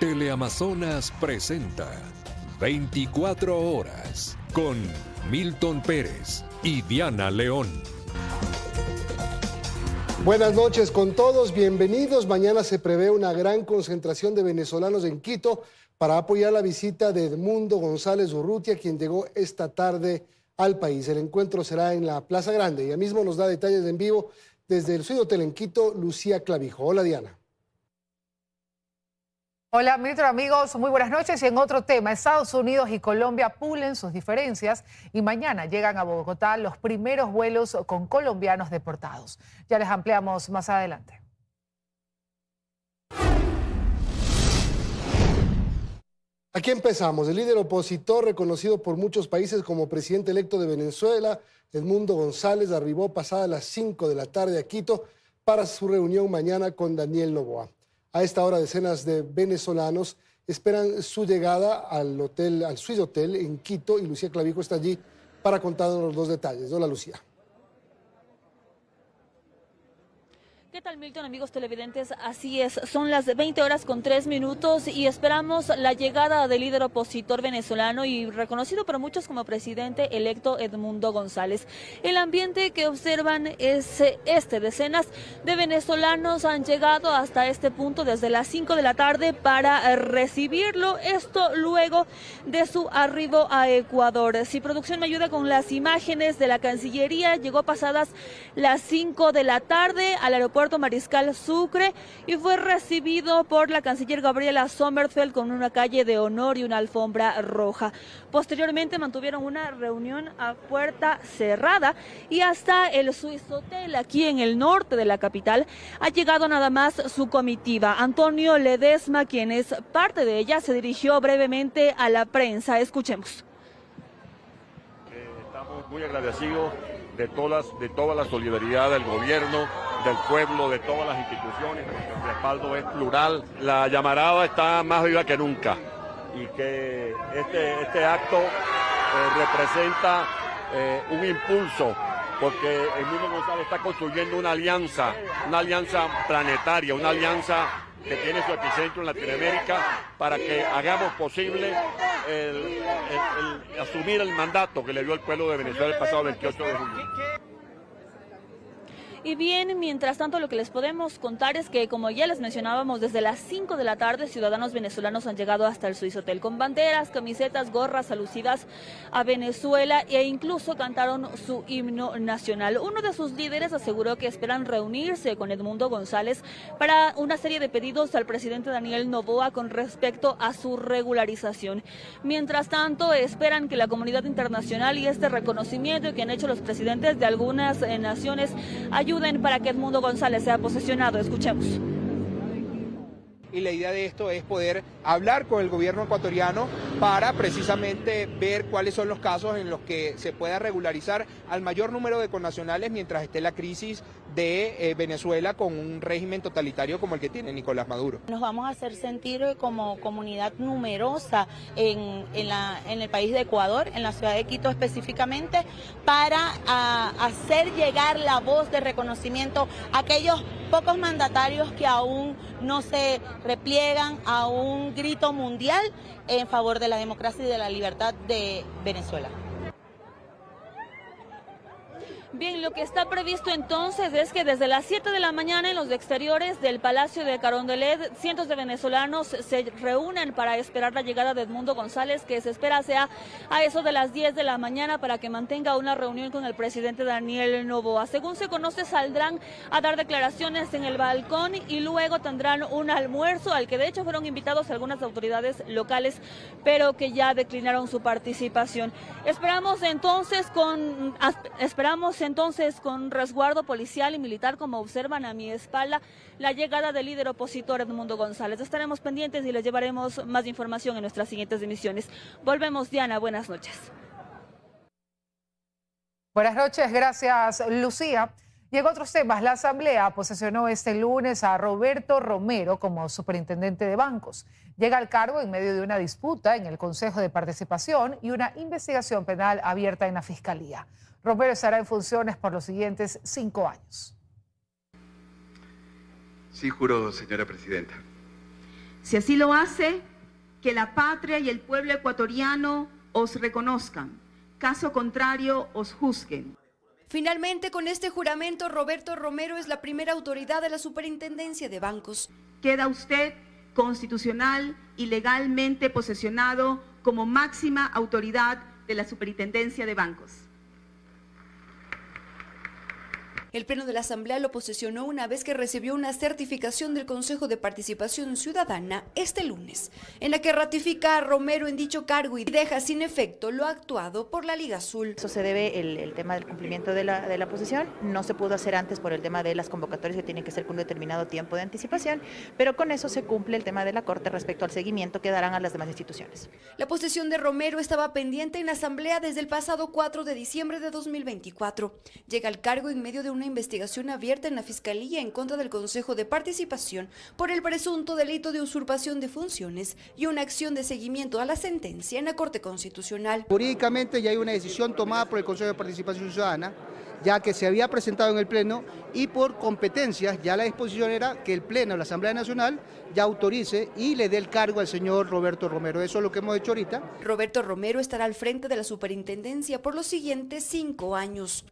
Teleamazonas presenta 24 horas con Milton Pérez y Diana León. Buenas noches con todos, bienvenidos. Mañana se prevé una gran concentración de venezolanos en Quito para apoyar la visita de Edmundo González Urrutia, quien llegó esta tarde al país. El encuentro será en la Plaza Grande. Ella mismo nos da detalles en vivo desde el Suite Hotel en Quito, Lucía Clavijo. Hola, Diana. Hola, Milton, amigos, muy buenas noches. Y en otro tema, Estados Unidos y Colombia pulen sus diferencias y mañana llegan a Bogotá los primeros vuelos con colombianos deportados. Ya les ampliamos más adelante. Aquí empezamos. El líder opositor, reconocido por muchos países como presidente electo de Venezuela, Edmundo González, arribó pasadas las 5 de la tarde a Quito para su reunión mañana con Daniel Noboa. A esta hora, decenas de venezolanos esperan su llegada al Suite Hotel en Quito, y Lucía Clavijo está allí para contarnos los detalles. Hola, Lucía. ¿Qué tal, Milton, amigos televidentes? Así es, son las 20 horas con 3 minutos y esperamos la llegada del líder opositor venezolano y reconocido por muchos como presidente electo Edmundo González. El ambiente que observan es decenas de venezolanos han llegado hasta este punto desde las 5 de la tarde para recibirlo, esto luego de su arribo a Ecuador. Si producción me ayuda con las imágenes de la Cancillería, llegó pasadas las 5 de la tarde al aeropuerto Mariscal Sucre y fue recibido por la canciller Gabriela Sommerfeld con una calle de honor y una alfombra roja. Posteriormente mantuvieron una reunión a puerta cerrada y hasta el Suite Hotel, aquí en el norte de la capital, ha llegado nada más su comitiva. Antonio Ledesma, quien es parte de ella, se dirigió brevemente a la prensa. Escuchemos. Estamos muy agradecidos de toda la solidaridad del gobierno, del pueblo, de todas las instituciones, porque el respaldo es plural. La llamarada está más viva que nunca y que este acto representa un impulso, porque Edmundo González está construyendo una alianza planetaria, una alianza que tiene su epicentro en Latinoamérica, para que hagamos posible asumir el mandato que le dio el pueblo de Venezuela el pasado 28 de julio. Y bien, mientras tanto, lo que les podemos contar es que, como ya les mencionábamos, desde las 5 de la tarde, ciudadanos venezolanos han llegado hasta el Suite Hotel con banderas, camisetas, gorras alusivas a Venezuela e incluso cantaron su himno nacional. Uno de sus líderes aseguró que esperan reunirse con Edmundo González para una serie de pedidos al presidente Daniel Noboa con respecto a su regularización. Mientras tanto, esperan que la comunidad internacional y este reconocimiento que han hecho los presidentes de algunas naciones ayuden para que Edmundo González sea posesionado. Escuchemos. Y la idea de esto es poder hablar con el gobierno ecuatoriano para precisamente ver cuáles son los casos en los que se pueda regularizar al mayor número de connacionales mientras esté la crisis de Venezuela con un régimen totalitario como el que tiene Nicolás Maduro. Nos vamos a hacer sentir como comunidad numerosa en el país de Ecuador, en la ciudad de Quito específicamente, para hacer llegar la voz de reconocimiento a aquellos pocos mandatarios que aún no se repliegan a un grito mundial en favor de la democracia y de la libertad de Venezuela. Bien, lo que está previsto entonces es que desde las 7 de la mañana en los exteriores del Palacio de Carondelet, cientos de venezolanos se reúnen para esperar la llegada de Edmundo González, que se espera sea a eso de las 10 de la mañana para que mantenga una reunión con el presidente Daniel Noboa. Según se conoce, saldrán a dar declaraciones en el balcón y luego tendrán un almuerzo al que de hecho fueron invitados algunas autoridades locales, pero que ya declinaron su participación. Esperamos entonces con resguardo policial y militar, como observan a mi espalda, la llegada del líder opositor Edmundo González. Estaremos pendientes y les llevaremos más información en nuestras siguientes emisiones. Volvemos, Diana, buenas noches. Buenas noches, gracias, Lucía. Y en otros temas, la Asamblea posesionó este lunes a Roberto Romero como superintendente de bancos. Llega al cargo en medio de una disputa en el Consejo de Participación y una investigación penal abierta en la Fiscalía. Romero estará en funciones por los siguientes 5 años. Sí, juro, señora presidenta. Si así lo hace, que la patria y el pueblo ecuatoriano os reconozcan. Caso contrario, os juzguen. Finalmente, con este juramento, Roberto Romero es la primera autoridad de la Superintendencia de Bancos. Queda usted constitucional y legalmente posesionado como máxima autoridad de la Superintendencia de Bancos. El Pleno de la Asamblea lo posesionó una vez que recibió una certificación del Consejo de Participación Ciudadana este lunes, en la que ratifica a Romero en dicho cargo y deja sin efecto lo actuado por la Liga Azul. Eso se debe el tema del cumplimiento de la posesión. No se pudo hacer antes por el tema de las convocatorias que tienen que ser con un determinado tiempo de anticipación, pero con eso se cumple el tema de la Corte respecto al seguimiento que darán a las demás instituciones. La posesión de Romero estaba pendiente en la Asamblea desde el pasado 4 de diciembre de 2024. Llega al cargo en medio de una investigación abierta en la Fiscalía en contra del Consejo de Participación por el presunto delito de usurpación de funciones y una acción de seguimiento a la sentencia en la Corte Constitucional. Jurídicamente ya hay una decisión tomada por el Consejo de Participación Ciudadana, ya que se había presentado en el Pleno y por competencias ya la disposición era que el Pleno, la Asamblea Nacional, ya autorice y le dé el cargo al señor Roberto Romero. Eso es lo que hemos hecho ahorita. Roberto Romero estará al frente de la superintendencia por los siguientes 5 años.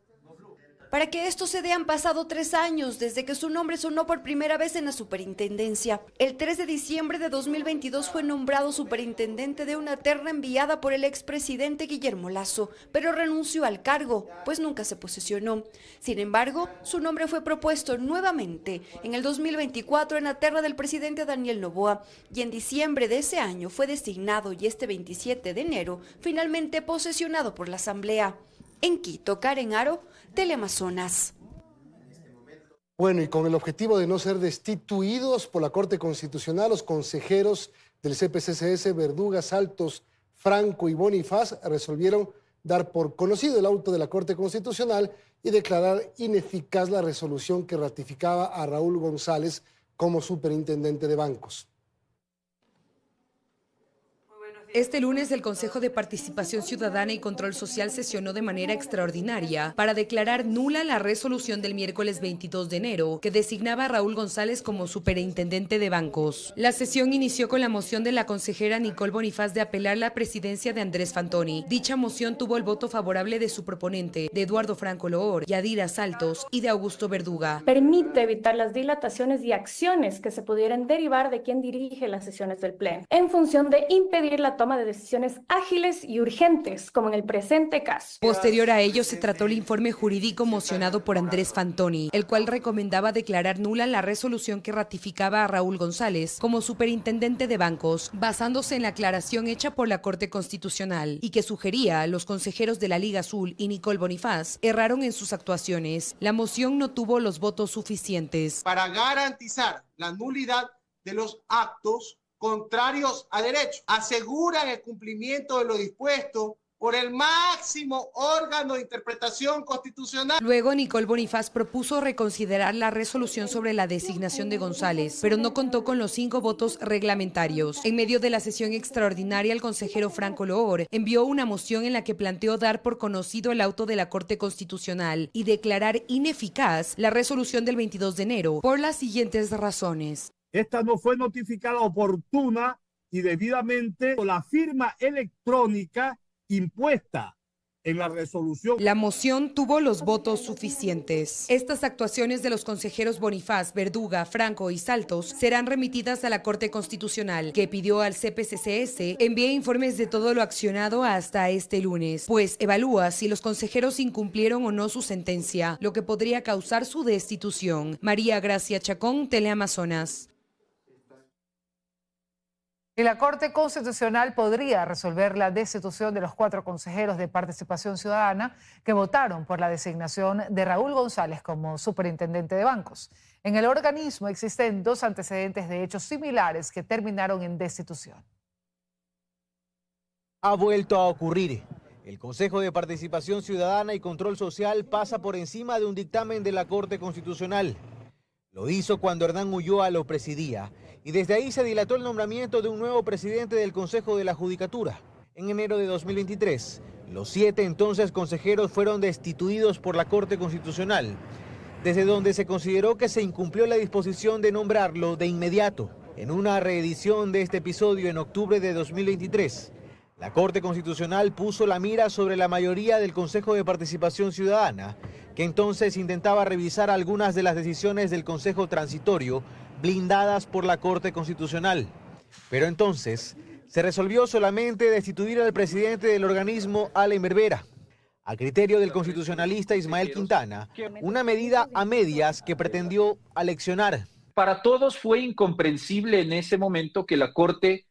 Para que esto se dé han pasado 3 años desde que su nombre sonó por primera vez en la superintendencia. El 3 de diciembre de 2022 fue nombrado superintendente de una terna enviada por el expresidente Guillermo Lasso, pero renunció al cargo, pues nunca se posesionó. Sin embargo, su nombre fue propuesto nuevamente en el 2024 en la terna del presidente Daniel Noboa y en diciembre de ese año fue designado y este 27 de enero finalmente posesionado por la Asamblea. En Quito, Karen Aro, Teleamazonas. Bueno, y con el objetivo de no ser destituidos por la Corte Constitucional, los consejeros del CPCCS, Verduga, Saltos, Franco y Bonifaz, resolvieron dar por conocido el auto de la Corte Constitucional y declarar ineficaz la resolución que ratificaba a Raúl González como superintendente de bancos. Este lunes el Consejo de Participación Ciudadana y Control Social sesionó de manera extraordinaria para declarar nula la resolución del miércoles 22 de enero que designaba a Raúl González como superintendente de bancos. La sesión inició con la moción de la consejera Nicole Bonifaz de apelar la presidencia de Andrés Fantoni. Dicha moción tuvo el voto favorable de su proponente, de Eduardo Franco Loor, Yadira Saltos y de Augusto Verduga. Permite evitar las dilataciones y acciones que se pudieran derivar de quien dirige las sesiones del Pleno, en función de impedir la toma de decisiones ágiles y urgentes, como en el presente caso. Posterior a ello se trató el informe jurídico mocionado por Andrés Fantoni, el cual recomendaba declarar nula la resolución que ratificaba a Raúl González como superintendente de bancos, basándose en la aclaración hecha por la Corte Constitucional y que sugería a los consejeros de la Liga Azul y Nicole Bonifaz erraron en sus actuaciones. La moción no tuvo los votos suficientes. Para garantizar la nulidad de los actos contrarios a derecho, aseguran el cumplimiento de lo dispuesto por el máximo órgano de interpretación constitucional. Luego, Nicole Bonifaz propuso reconsiderar la resolución sobre la designación de González, pero no contó con los 5 votos reglamentarios. En medio de la sesión extraordinaria, el consejero Franco Loor envió una moción en la que planteó dar por conocido el auto de la Corte Constitucional y declarar ineficaz la resolución del 22 de enero por las siguientes razones. Esta no fue notificada oportuna y debidamente por la firma electrónica impuesta en la resolución. La moción tuvo los votos suficientes. Estas actuaciones de los consejeros Bonifaz, Verduga, Franco y Saltos serán remitidas a la Corte Constitucional, que pidió al CPCCS envíe informes de todo lo accionado hasta este lunes, pues evalúa si los consejeros incumplieron o no su sentencia, lo que podría causar su destitución. María Gracia Chacón, Teleamazonas. Y la Corte Constitucional podría resolver la destitución de los 4 consejeros de Participación Ciudadana que votaron por la designación de Raúl González como superintendente de bancos. En el organismo existen 2 antecedentes de hechos similares que terminaron en destitución. Ha vuelto a ocurrir. El Consejo de Participación Ciudadana y Control Social pasa por encima de un dictamen de la Corte Constitucional. Lo hizo cuando Hernán Ulloa lo presidía y desde ahí se dilató el nombramiento de un nuevo presidente del Consejo de la Judicatura. En enero de 2023, los 7 entonces consejeros fueron destituidos por la Corte Constitucional, desde donde se consideró que se incumplió la disposición de nombrarlo de inmediato. En una reedición de este episodio en octubre de 2023, la Corte Constitucional puso la mira sobre la mayoría del Consejo de Participación Ciudadana, que entonces intentaba revisar algunas de las decisiones del Consejo Transitorio blindadas por la Corte Constitucional. Pero entonces se resolvió solamente destituir al presidente del organismo, Allen Berbera. A criterio del constitucionalista Ismael Quintana, una medida a medias que pretendió aleccionar. Para todos fue incomprensible en ese momento que la Corte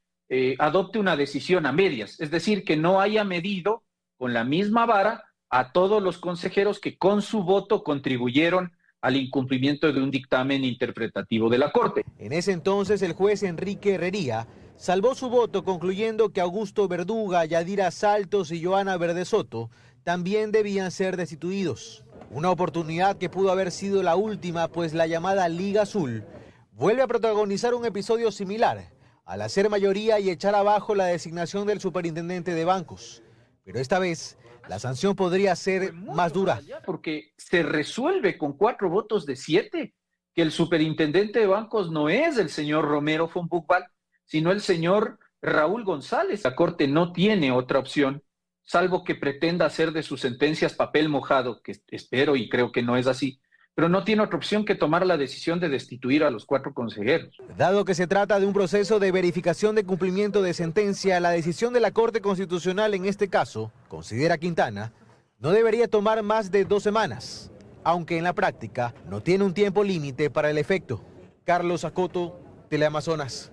adopte una decisión a medias, es decir, que no haya medido con la misma vara a todos los consejeros que con su voto contribuyeron al incumplimiento de un dictamen interpretativo de la Corte. En ese entonces el juez Enrique Herrería salvó su voto concluyendo que Augusto Verduga, Yadira Saltos y Joana Verdesoto también debían ser destituidos. Una oportunidad que pudo haber sido la última, pues la llamada Liga Azul vuelve a protagonizar un episodio similar al hacer mayoría y echar abajo la designación del superintendente de bancos. Pero esta vez la sanción podría ser más dura. Porque se resuelve con 4 votos de 7 que el superintendente de bancos no es el señor Romero von Buchwald, sino el señor Raúl González. La Corte no tiene otra opción, salvo que pretenda hacer de sus sentencias papel mojado, que espero y creo que no es así, pero no tiene otra opción que tomar la decisión de destituir a los 4 consejeros. Dado que se trata de un proceso de verificación de cumplimiento de sentencia, la decisión de la Corte Constitucional en este caso, considera Quintana, no debería tomar más de 2 semanas, aunque en la práctica no tiene un tiempo límite para el efecto. Carlos Acoto, Teleamazonas.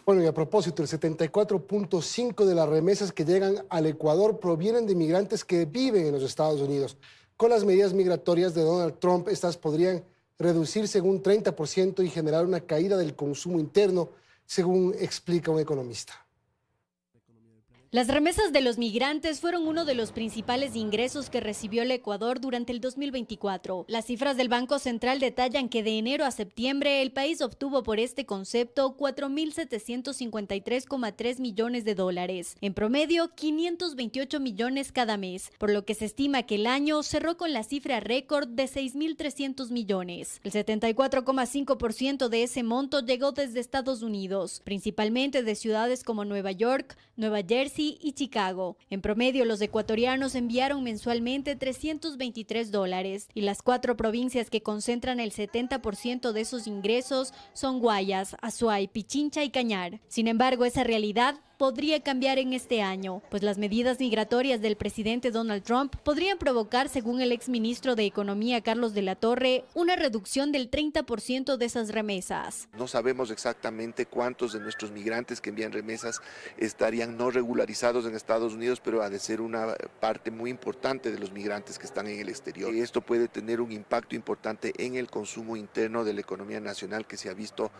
Bueno, y a propósito, el 74.5% de las remesas que llegan al Ecuador provienen de migrantes que viven en los Estados Unidos. Con las medidas migratorias de Donald Trump, estas podrían reducirse en un 30% y generar una caída del consumo interno, según explica un economista. Las remesas de los migrantes fueron uno de los principales ingresos que recibió el Ecuador durante el 2024. Las cifras del Banco Central detallan que de enero a septiembre el país obtuvo por este concepto 4.753,3 millones de dólares, en promedio 528 millones cada mes, por lo que se estima que el año cerró con la cifra récord de 6.300 millones. El 74,5% de ese monto llegó desde Estados Unidos, principalmente de ciudades como Nueva York, Nueva Jersey y Chicago. En promedio, los ecuatorianos enviaron mensualmente $323 y las 4 provincias que concentran el 70% de esos ingresos son Guayas, Azuay, Pichincha y Cañar. Sin embargo, esa realidad podría cambiar en este año, pues las medidas migratorias del presidente Donald Trump podrían provocar, según el exministro de Economía Carlos de la Torre, una reducción del 30% de esas remesas. No sabemos exactamente cuántos de nuestros migrantes que envían remesas estarían no regularizados en Estados Unidos, pero ha de ser una parte muy importante de los migrantes que están en el exterior. Y esto puede tener un impacto importante en el consumo interno de la economía nacional, que se ha visto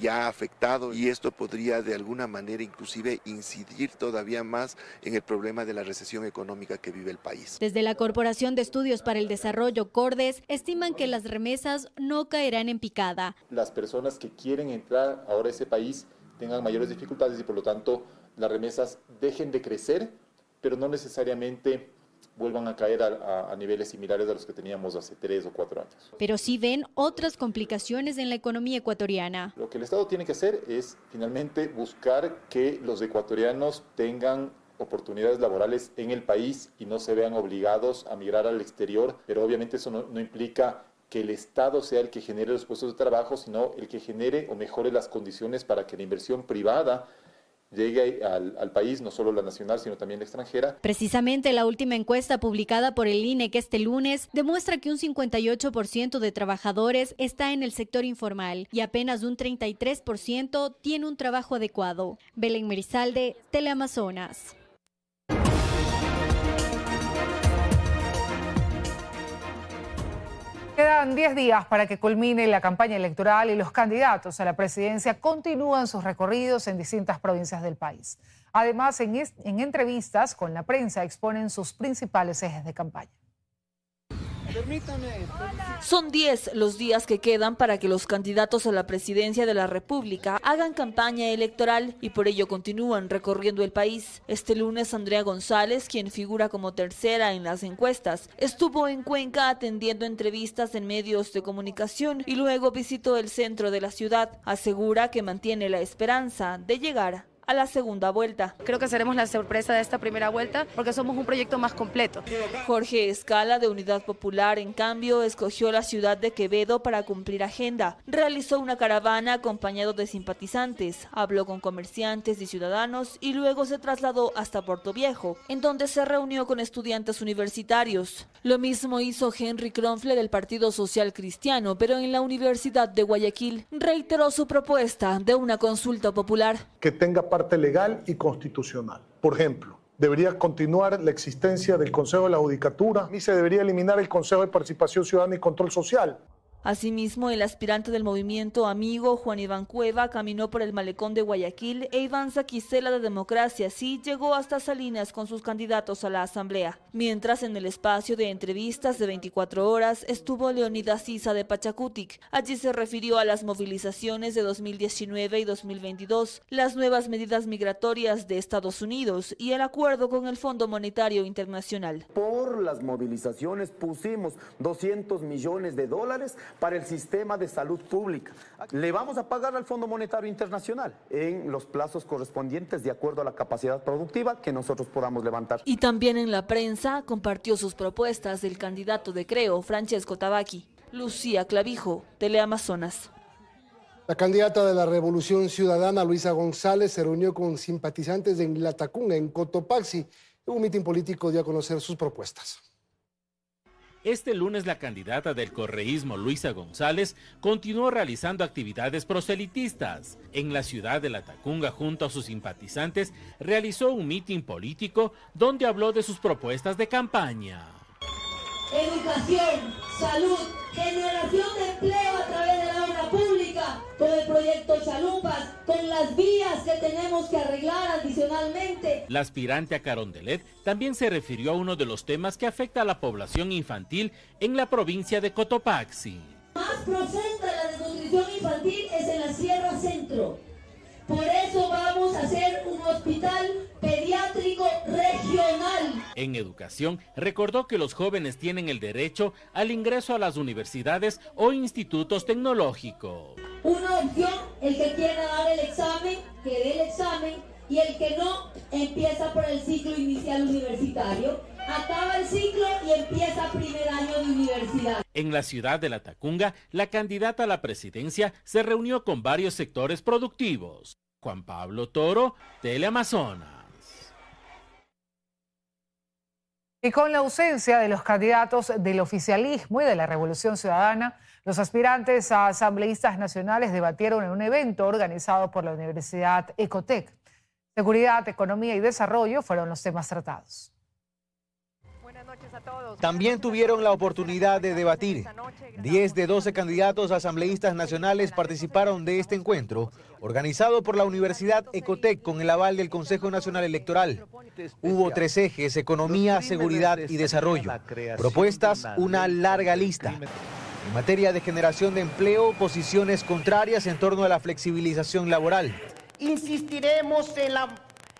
ya afectado, y esto podría de alguna manera inclusive incidir todavía más en el problema de la recesión económica que vive el país. Desde la Corporación de Estudios para el Desarrollo, Cordes, estiman que las remesas no caerán en picada. Las personas que quieren entrar ahora a ese país tengan mayores dificultades y por lo tanto las remesas dejen de crecer, pero no necesariamente vuelvan a caer a niveles similares a los que teníamos hace 3 o 4 años. Pero sí ven otras complicaciones en la economía ecuatoriana. Lo que el Estado tiene que hacer es finalmente buscar que los ecuatorianos tengan oportunidades laborales en el país y no se vean obligados a migrar al exterior, pero obviamente eso no implica que el Estado sea el que genere los puestos de trabajo, sino el que genere o mejore las condiciones para que la inversión privada llegue al país, no solo la nacional, sino también la extranjera. Precisamente la última encuesta publicada por el INEC este lunes demuestra que un 58% de trabajadores está en el sector informal y apenas un 33% tiene un trabajo adecuado. Belén Merizalde, Teleamazonas. Quedan 10 días para que culmine la campaña electoral y los candidatos a la presidencia continúan sus recorridos en distintas provincias del país. Además, en entrevistas con la prensa exponen sus principales ejes de campaña. Son 10 los días que quedan para que los candidatos a la presidencia de la República hagan campaña electoral y por ello continúan recorriendo el país. Este lunes Andrea González, quien figura como tercera en las encuestas, estuvo en Cuenca atendiendo entrevistas en medios de comunicación y luego visitó el centro de la ciudad. Asegura que mantiene la esperanza de llegar a la segunda vuelta. Creo que seremos la sorpresa de esta primera vuelta porque somos un proyecto más completo. Jorge Escala, de Unidad Popular, en cambio, escogió la ciudad de Quevedo para cumplir agenda. Realizó una caravana acompañado de simpatizantes, habló con comerciantes y ciudadanos y luego se trasladó hasta Puerto Viejo, en donde se reunió con estudiantes universitarios. Lo mismo hizo Henry Kronfle del Partido Social Cristiano, pero en la Universidad de Guayaquil reiteró su propuesta de una consulta popular. Que tenga parte legal y constitucional. Por ejemplo, debería continuar la existencia del Consejo de la Judicatura y se debería eliminar el Consejo de Participación Ciudadana y Control Social. Asimismo, el aspirante del movimiento Amigo, Juan Iván Cueva, caminó por el malecón de Guayaquil e Iván Saquicela de Democracia Sí llegó hasta Salinas con sus candidatos a la asamblea. Mientras en el espacio de entrevistas de 24 horas estuvo Leonidas Issa de Pachacutic. Allí se refirió a las movilizaciones de 2019 y 2022, las nuevas medidas migratorias de Estados Unidos y el acuerdo con el Fondo Monetario Internacional. Por las movilizaciones pusimos $200 millones para el sistema de salud pública. Le vamos a pagar al Fondo Monetario Internacional en los plazos correspondientes de acuerdo a la capacidad productiva que nosotros podamos levantar. Y también en la prensa compartió sus propuestas el candidato de Creo, Francesco Tabaqui. Lucía Clavijo, Teleamazonas. La candidata de la Revolución Ciudadana, Luisa González, se reunió con simpatizantes de Latacunga, en Cotopaxi. En un mitin político dio a conocer sus propuestas. Este lunes la candidata del correísmo, Luisa González, continuó realizando actividades proselitistas. En la ciudad de Latacunga, junto a sus simpatizantes, realizó un mitin político donde habló de sus propuestas de campaña. Educación, salud, generación de empleo a través de la obra pública, con el proyecto Chalupas, con las vías que tenemos que arreglar adicionalmente. La aspirante a Carondelet también se refirió a uno de los temas que afecta a la población infantil en la provincia de Cotopaxi. Más presenta la desnutrición infantil es en la Sierra Centro. Por eso vamos a hacer un hospital pediátrico regional. En educación, recordó que los jóvenes tienen el derecho al ingreso a las universidades o institutos tecnológicos. Una opción, el que quiera dar el examen, que dé el examen, y el que no, empieza por el ciclo inicial universitario, acaba el ciclo y empieza primer año de universidad. En la ciudad de Latacunga, la candidata a la presidencia se reunió con varios sectores productivos. Juan Pablo Toro, Teleamazonas. Y con la ausencia de los candidatos del oficialismo y de la Revolución Ciudadana, los aspirantes a asambleístas nacionales debatieron en un evento organizado por la Universidad Ecotec. Seguridad, economía y desarrollo fueron los temas tratados. También tuvieron la oportunidad de debatir. 10 de 12 candidatos asambleístas nacionales participaron de este encuentro, organizado por la Universidad Ecotec con el aval del Consejo Nacional Electoral. Hubo 3 ejes: economía, seguridad y desarrollo. Propuestas, una larga lista. En materia de generación de empleo, posiciones contrarias en torno a la flexibilización laboral. Insistiremos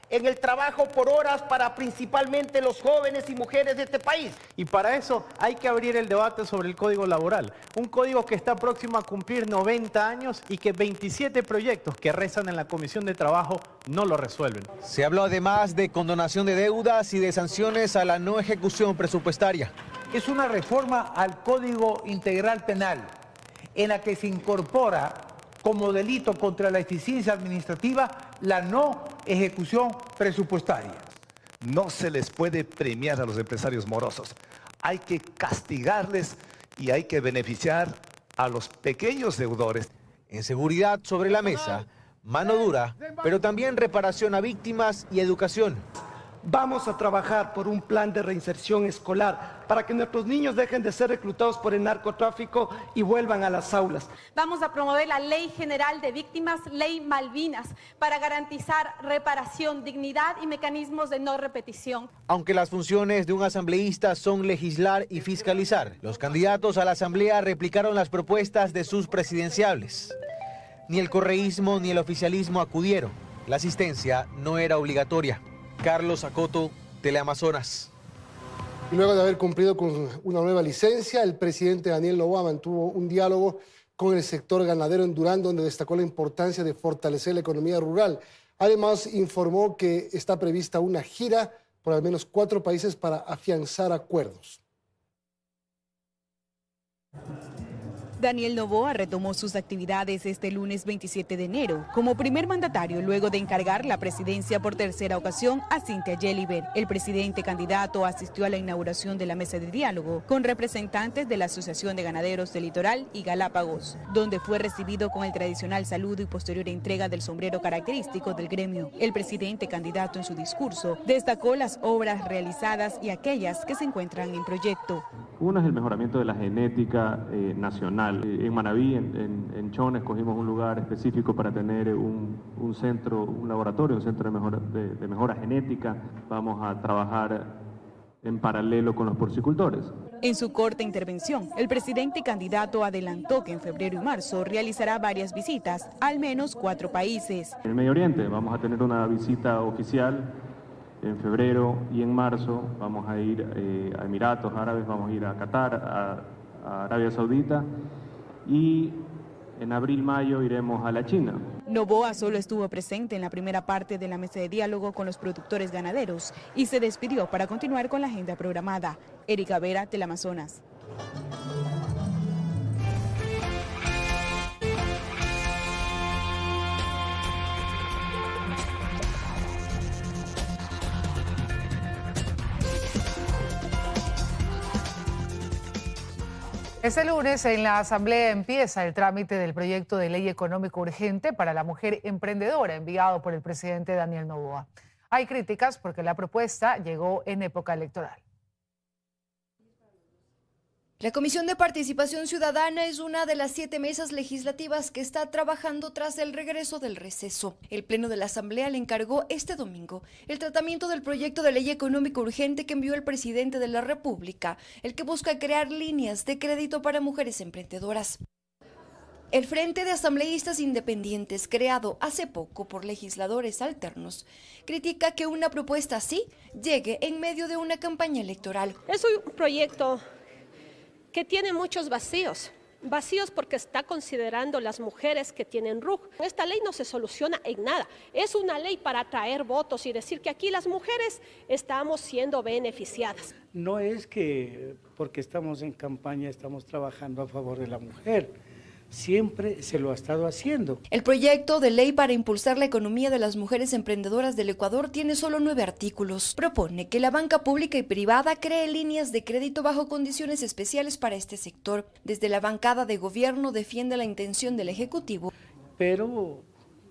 en el trabajo por horas para principalmente los jóvenes y mujeres de este país. Y para eso hay que abrir el debate sobre el Código Laboral, un código que está próximo a cumplir 90 años y que 27 proyectos que rezan en la Comisión de Trabajo no lo resuelven. Se habló además de condonación de deudas y de sanciones a la no ejecución presupuestaria. Es una reforma al Código Integral Penal en la que se incorpora como delito contra la eficiencia administrativa la no ejecución presupuestaria. No se les puede premiar a los empresarios morosos. Hay que castigarles y hay que beneficiar a los pequeños deudores. En seguridad, sobre la mesa, mano dura, pero también reparación a víctimas y educación. Vamos a trabajar por un plan de reinserción escolar para que nuestros niños dejen de ser reclutados por el narcotráfico y vuelvan a las aulas. Vamos a promover la Ley General de Víctimas, Ley Malvinas, para garantizar reparación, dignidad y mecanismos de no repetición. Aunque las funciones de un asambleísta son legislar y fiscalizar, los candidatos a la asamblea replicaron las propuestas de sus presidenciables. Ni el correísmo ni el oficialismo acudieron. La asistencia no era obligatoria. Carlos Acoto, Teleamazonas. Y luego de haber cumplido con una nueva licencia, el presidente Daniel Noboa mantuvo un diálogo con el sector ganadero en Durán, donde destacó la importancia de fortalecer la economía rural. Además, informó que está prevista una gira por al menos 4 países para afianzar acuerdos. Daniel Noboa retomó sus actividades este lunes 27 de enero como primer mandatario luego de encargar la presidencia por tercera ocasión a Cynthia Jelliver. El presidente candidato asistió a la inauguración de la mesa de diálogo con representantes de la Asociación de Ganaderos del Litoral y Galápagos, donde fue recibido con el tradicional saludo y posterior entrega del sombrero característico del gremio. El presidente candidato en su discurso destacó las obras realizadas y aquellas que se encuentran en proyecto. Uno es el mejoramiento de la genética nacional. En Manabí, en Chone, escogimos un lugar específico para tener un centro, un laboratorio, un centro de mejora genética. Vamos a trabajar en paralelo con los porcicultores. En su corta intervención, el presidente candidato adelantó que en febrero y marzo realizará varias visitas, al menos 4 países. En el Medio Oriente vamos a tener una visita oficial. En febrero y en marzo vamos a ir a Emiratos Árabes, vamos a ir a Qatar, a Arabia Saudita, y en abril-mayo iremos a la China. Noboa solo estuvo presente en la primera parte de la mesa de diálogo con los productores ganaderos y se despidió para continuar con la agenda programada. Erika Vera, Teleamazonas. Este lunes en la Asamblea empieza el trámite del proyecto de ley económico urgente para la mujer emprendedora enviado por el presidente Daniel Noboa. Hay críticas porque la propuesta llegó en época electoral. La Comisión de Participación Ciudadana es una de las 7 mesas legislativas que está trabajando tras el regreso del receso. El Pleno de la Asamblea le encargó este domingo el tratamiento del proyecto de ley económico urgente que envió el presidente de la República, el que busca crear líneas de crédito para mujeres emprendedoras. El Frente de Asambleístas Independientes, creado hace poco por legisladores alternos, critica que una propuesta así llegue en medio de una campaña electoral. Es un proyecto que tiene muchos vacíos porque está considerando las mujeres que tienen RUC. Esta ley no se soluciona en nada, es una ley para atraer votos y decir que aquí las mujeres estamos siendo beneficiadas. No es que porque estamos en campaña estamos trabajando a favor de la mujer. Siempre se lo ha estado haciendo. El proyecto de ley para impulsar la economía de las mujeres emprendedoras del Ecuador tiene solo 9 artículos. Propone que la banca pública y privada cree líneas de crédito bajo condiciones especiales para este sector. Desde la bancada de gobierno defiende la intención del Ejecutivo. Pero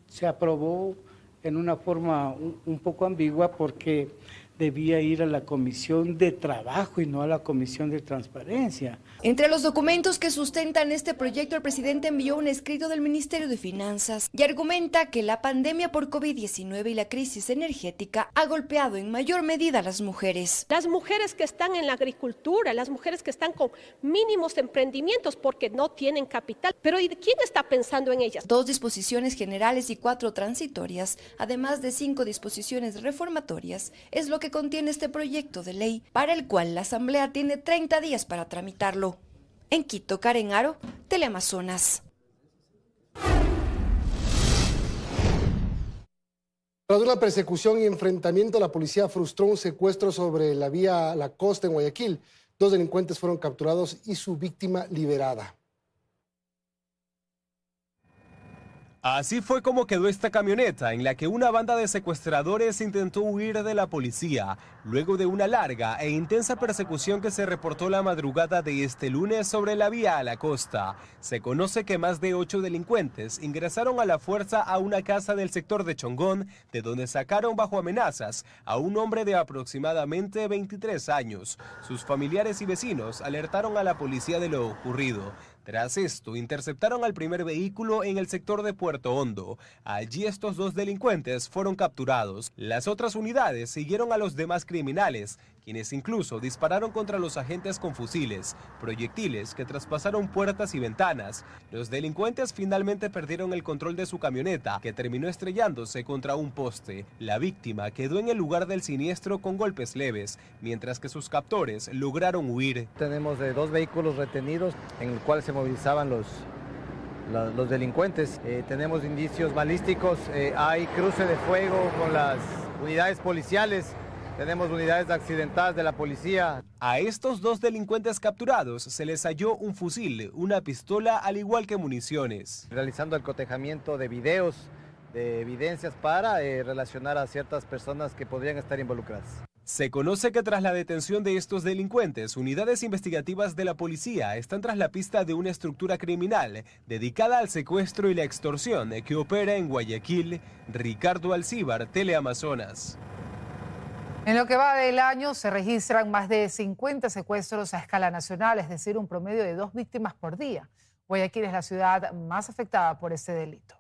se aprobó en una forma un poco ambigua porque debía ir a la Comisión de Trabajo y no a la Comisión de Transparencia. Entre los documentos que sustentan este proyecto, el presidente envió un escrito del Ministerio de Finanzas y argumenta que la pandemia por COVID-19 y la crisis energética ha golpeado en mayor medida a las mujeres. Las mujeres que están en la agricultura, las mujeres que están con mínimos emprendimientos porque no tienen capital. Pero ¿quién está pensando en ellas? 2 disposiciones generales y 4 transitorias, además de 5 disposiciones reformatorias, es lo que contiene este proyecto de ley, para el cual la Asamblea tiene 30 días para tramitarlo. En Quito, Karen Aro, Teleamazonas. Tras una persecución y enfrentamiento, la policía frustró un secuestro sobre la vía La Costa en Guayaquil. 2 delincuentes fueron capturados y su víctima liberada. Así fue como quedó esta camioneta en la que una banda de secuestradores intentó huir de la policía, luego de una larga e intensa persecución que se reportó la madrugada de este lunes sobre la vía a la costa. Se conoce que más de 8 delincuentes ingresaron a la fuerza a una casa del sector de Chongón, de donde sacaron bajo amenazas a un hombre de aproximadamente 23 años. Sus familiares y vecinos alertaron a la policía de lo ocurrido. Tras esto, interceptaron al primer vehículo en el sector de Puerto Hondo. Allí estos 2 delincuentes fueron capturados. Las otras unidades siguieron a los demás criminales, quienes incluso dispararon contra los agentes con fusiles, proyectiles que traspasaron puertas y ventanas. Los delincuentes finalmente perdieron el control de su camioneta, que terminó estrellándose contra un poste. La víctima quedó en el lugar del siniestro con golpes leves, mientras que sus captores lograron huir. Tenemos 2 vehículos retenidos en el cual se movilizaban los delincuentes. Tenemos indicios balísticos, hay cruce de fuego con las unidades policiales. Tenemos unidades accidentadas de la policía. A estos 2 delincuentes capturados se les halló un fusil, una pistola, al igual que municiones. Realizando el cotejamiento de videos, de evidencias para relacionar a ciertas personas que podrían estar involucradas. Se conoce que tras la detención de estos delincuentes, unidades investigativas de la policía están tras la pista de una estructura criminal dedicada al secuestro y la extorsión que opera en Guayaquil. Ricardo Alcíbar, Teleamazonas. En lo que va del año se registran más de 50 secuestros a escala nacional, es decir, un promedio de 2 víctimas por día. Guayaquil es la ciudad más afectada por este delito.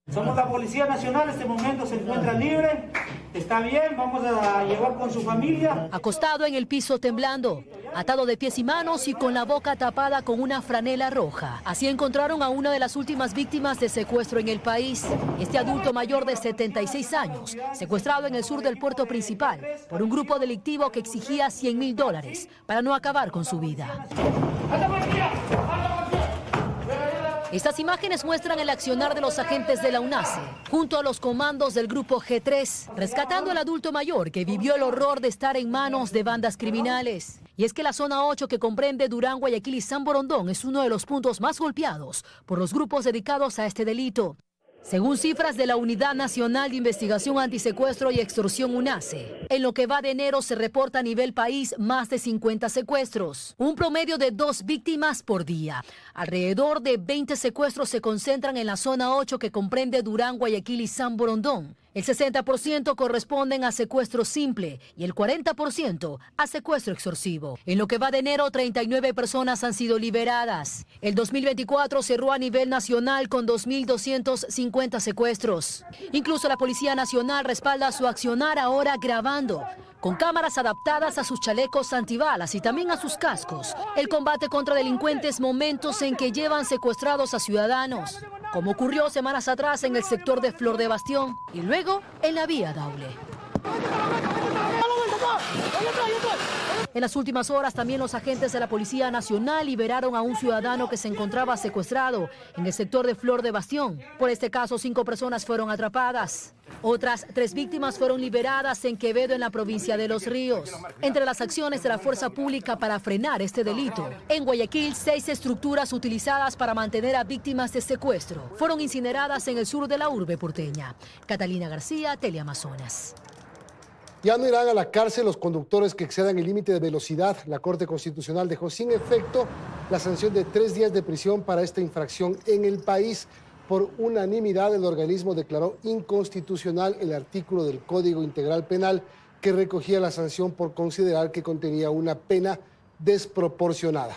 Somos la Policía Nacional, este momento se encuentra libre, está bien, vamos a llevar con su familia. Acostado en el piso temblando, atado de pies y manos y con la boca tapada con una franela roja. Así encontraron a una de las últimas víctimas de secuestro en el país. Este adulto mayor de 76 años, secuestrado en el sur del puerto principal por un grupo delictivo que exigía $100.000 para no acabar con su vida. Estas imágenes muestran el accionar de los agentes de la UNACE, junto a los comandos del grupo G3, rescatando al adulto mayor que vivió el horror de estar en manos de bandas criminales. Y es que la zona 8, que comprende Durán, Guayaquil y San Borondón, es uno de los puntos más golpeados por los grupos dedicados a este delito. Según cifras de la Unidad Nacional de Investigación Antisecuestro y Extorsión UNACE, en lo que va de enero se reporta a nivel país más de 50 secuestros, un promedio de 2 víctimas por día. Alrededor de 20 secuestros se concentran en la zona 8, que comprende Durán, Guayaquil y San Borondón. El 60% corresponden a secuestro simple y el 40% a secuestro extorsivo. En lo que va de enero, 39 personas han sido liberadas. El 2024 cerró a nivel nacional con 2.250 secuestros. Incluso la Policía Nacional respalda su accionar ahora grabando, con cámaras adaptadas a sus chalecos antibalas y también a sus cascos, el combate contra delincuentes, momentos en que llevan secuestrados a ciudadanos, como ocurrió semanas atrás en el sector de Flor de Bastión y luego en la vía Daule. En las últimas horas también los agentes de la Policía Nacional liberaron a un ciudadano que se encontraba secuestrado en el sector de Flor de Bastión. Por este caso, 5 personas fueron atrapadas. Otras 3 víctimas fueron liberadas en Quevedo, en la provincia de Los Ríos. Entre las acciones de la fuerza pública para frenar este delito, en Guayaquil, 6 estructuras utilizadas para mantener a víctimas de secuestro fueron incineradas en el sur de la urbe porteña. Catalina García, Teleamazonas. Ya no irán a la cárcel los conductores que excedan el límite de velocidad. La Corte Constitucional dejó sin efecto la sanción de 3 días de prisión para esta infracción en el país. Por unanimidad, el organismo declaró inconstitucional el artículo del Código Integral Penal que recogía la sanción por considerar que contenía una pena desproporcionada.